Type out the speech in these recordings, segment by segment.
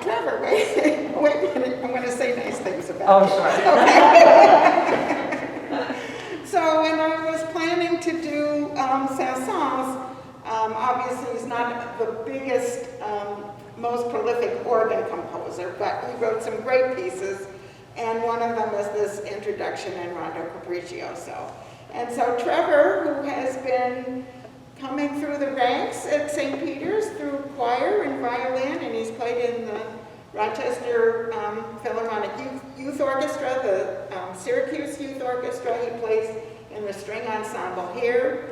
Trevor, wait a minute, I'm going to say nice things about you. Sorry. Okay. So when I was planning to do Saint-Saens, obviously he's not the biggest, most prolific organ composer, but he wrote some great pieces, and one of them is this introduction in Rondo Capriccioso. And so Trevor, who has been coming through the ranks at St. Peter's through choir and violin, and he's played in the Rochester Philharmonic Youth Orchestra, the Syracuse Youth Orchestra. He plays in the string ensemble here.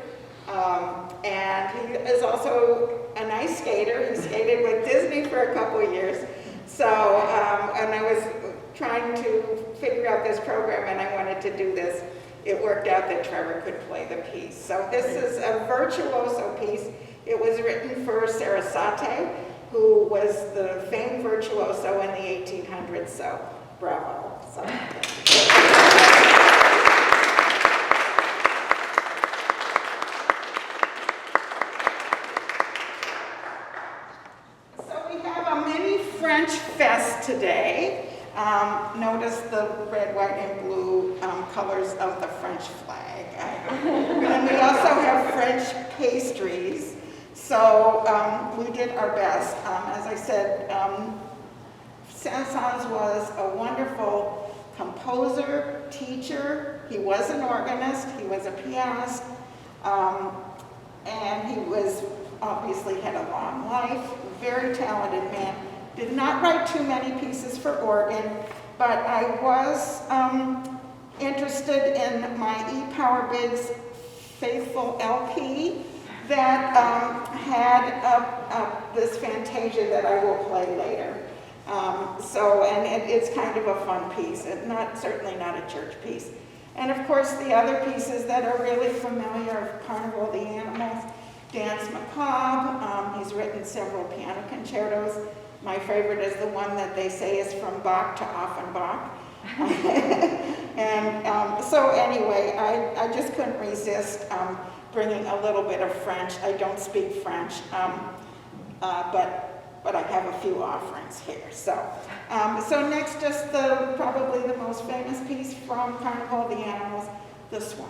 And he is also an ice skater. He skated with Disney for a couple of years. So, and I was trying to figure out this program, and I wanted to do this. It worked out that Trevor could play the piece. So this is a virtuoso piece. It was written for Sarasate, who was the famed virtuoso in the 1800s, so bravo. So. So we have a mini French fest today. Notice the red, white, and blue colors of the French flag. And we also have French pastries. So we did our best. As I said, Saint-Saens was a wonderful composer, teacher. He was an organist, he was a pianist, and he was obviously had a long life, very talented man. Did not write too many pieces for organ, but I was interested in my E. Power Biggs Faithful LP that had this Fantasia that I will play later. And it's kind of a fun piece, certainly not a church piece. And of course the other pieces that are really familiar, Carnival, the Animals, Dance Macabre. He's written several piano concertos. My favorite is the one that they say is from Bach to Offenbach. So anyway, I just couldn't resist bringing a little bit of French. I don't speak French, but I have a few offerings here. So next, just probably the most famous piece from Carnival, the Animals, the Swan.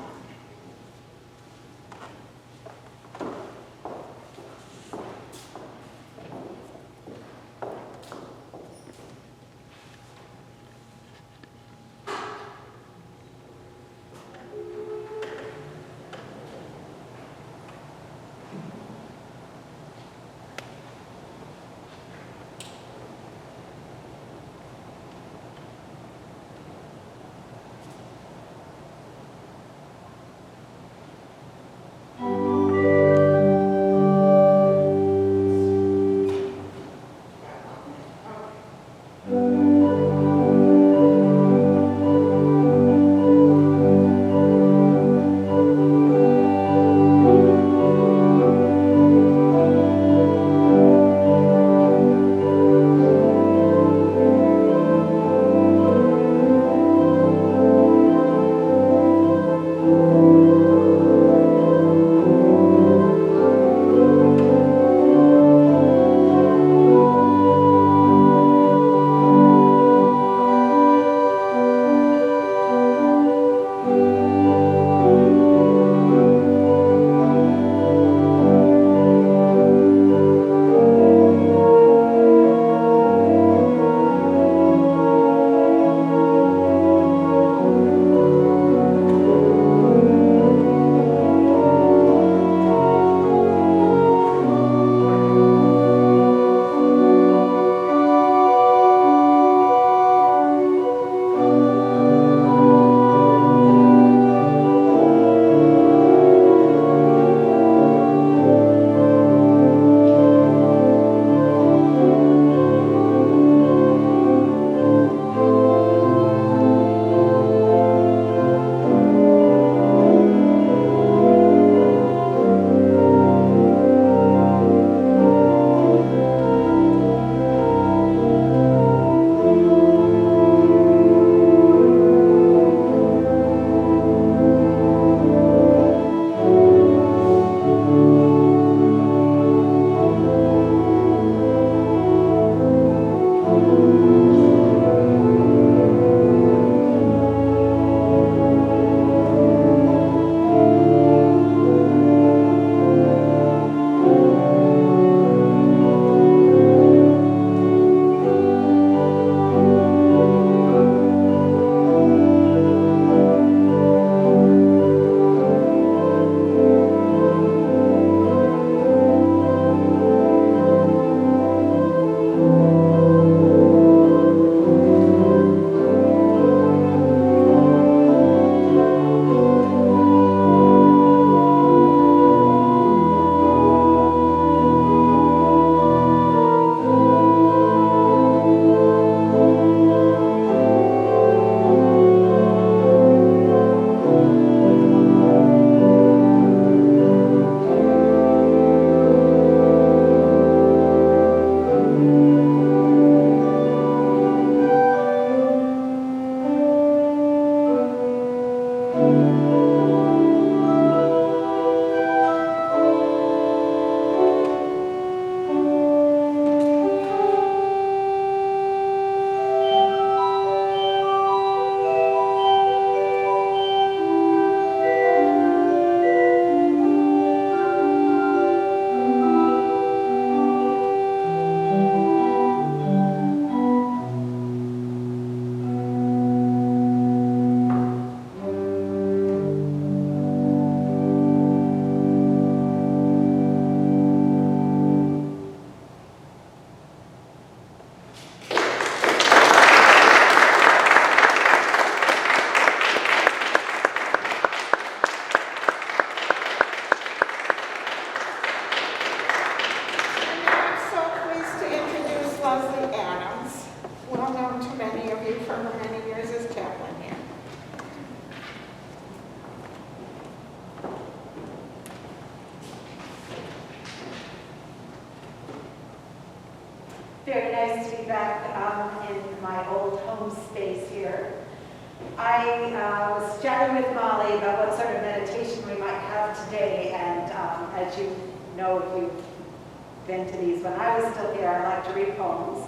Lesley Adams, well known to many of you from her many years as chaplain here. Very nice to be back in my old home space here. I was chatting with Molly about what sort of meditation we might have today, and as you know, if you've been to these when I was still here, I like to read poems.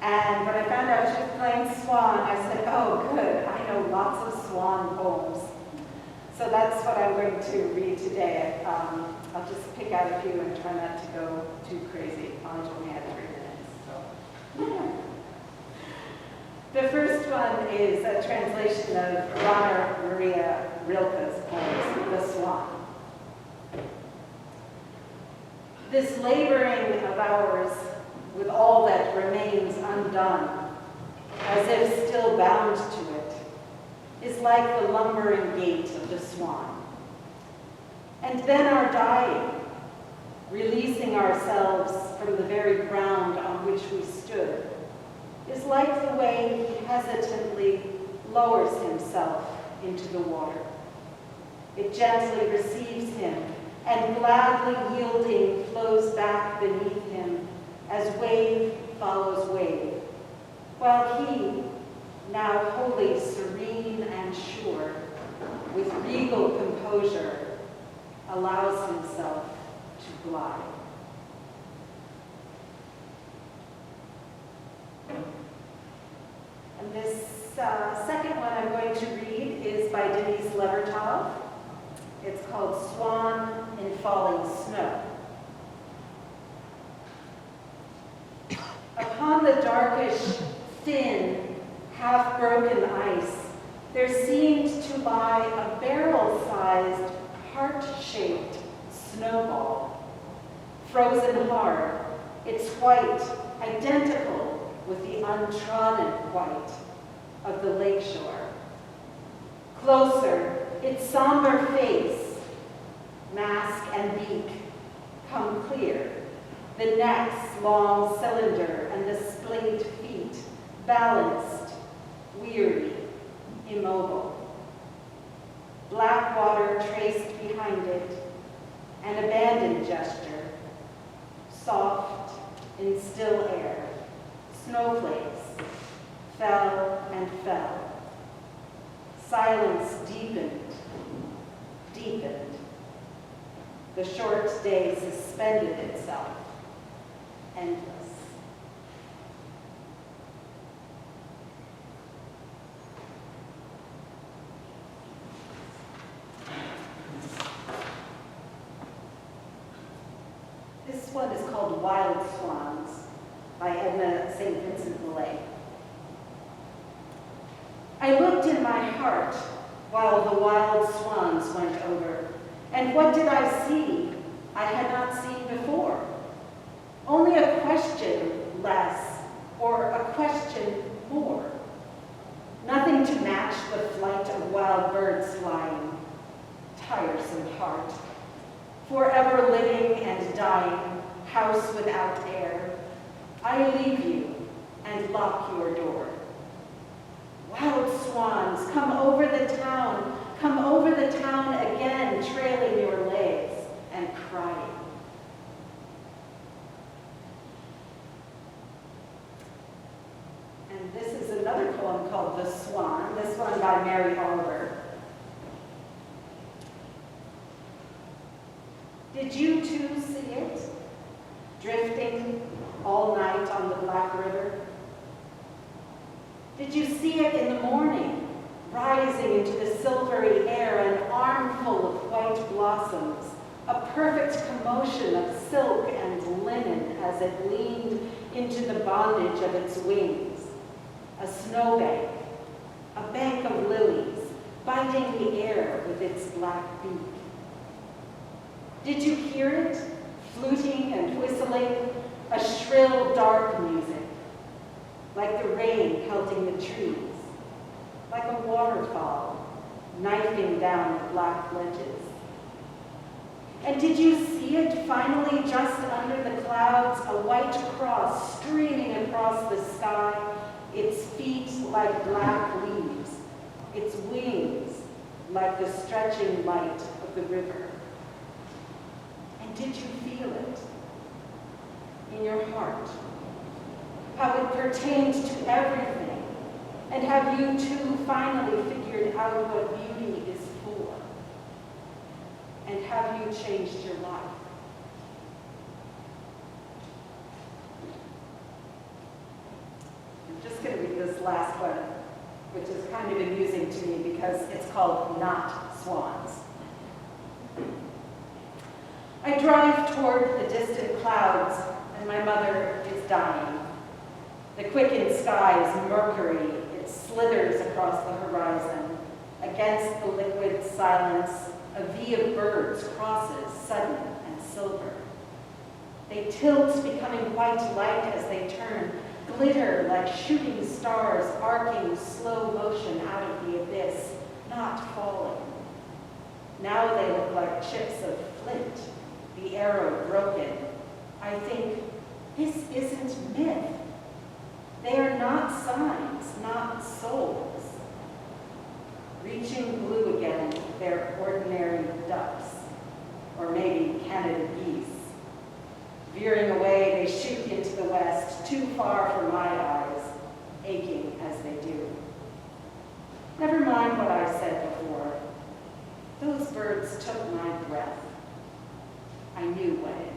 And when I found out she was playing Swan, I said, oh good, I know lots of Swan poems. So that's what I'm going to read today. I'll just pick out a few and try not to go too crazy. Molly told me I had 3 minutes, so. The first one is a translation of Rana Maria Rilke's poems, The Swan. This laboring of ours, with all that remains undone, as if still bound to it, is like the lumbering gait of the swan. And then our dying, releasing ourselves from the very ground on which we stood, is like the way he hesitantly lowers himself into the water. It gently receives him, and gladly yielding flows back beneath him as wave follows wave, while he, now wholly serene and sure, with regal composure, allows himself to glide. And this second one I'm going to read is by Denise Levertov. It's called Swan in Falling Snow. Upon the darkish, thin, half-broken ice, there seemed to lie a barrel-sized, heart-shaped snowball, frozen hard, its white identical with the untrodden white of the lakeshore. Closer, its somber face, mask and beak, come clear, the neck's long cylinder and the splayed feet, balanced, weary, immobile. Black water traced behind it, an abandoned gesture, soft in still air, snowflakes fell and fell. Silence deepened, deepened. The short day suspended itself, endless. This one is called Wild Swans by Edna St. Vincent Millay. I looked in my heart while the wild swans went over, and what did I see I had not seen before? Only a question less, or a question more. Nothing to match the flight of wild birds flying. Tiresome heart. Forever living and dying, house without air. I leave you and lock your door. Wild swans, come over the town again, trailing your legs and crying. And this is another poem called The Swan, this one by Mary Oliver. Did you too see it, drifting all night on the Black River? Did you see it in the morning, rising into the silvery air, an armful of white blossoms, a perfect commotion of silk and linen as it leaned into the bondage of its wings, a snowbank, a bank of lilies, biting the air with its black beak? Did you hear it, fluting and whistling, a shrill, dark music, like the rain pelting the trees, like a waterfall knifing down the black ledges? And did you see it finally just under the clouds, a white cross streaming across the sky, its feet like black leaves, its wings like the stretching light of the river. And did you feel it in your heart? How it pertained to everything? And have you too finally figured out what beauty is for? And have you changed your life? I'm just going to read this last one, which is kind of amusing to me because it's called Not Swans. I drive toward the distant clouds, and my mother is dying. The quickened sky is mercury. It slithers across the horizon. Against the liquid silence, a V of birds crosses, sudden and silver. They tilt, becoming white light as they turn, glitter like shooting stars arcing slow motion out of the abyss, not falling. Now they look like chips of flint, the arrow broken. I think, this isn't myth. They are not signs, not souls. Reaching blue again, they're ordinary ducks, or maybe Canada geese. Veering away, they shoot into the west, too far for my eyes, aching as they do. Never mind what I said before. Those birds took my breath. I knew what it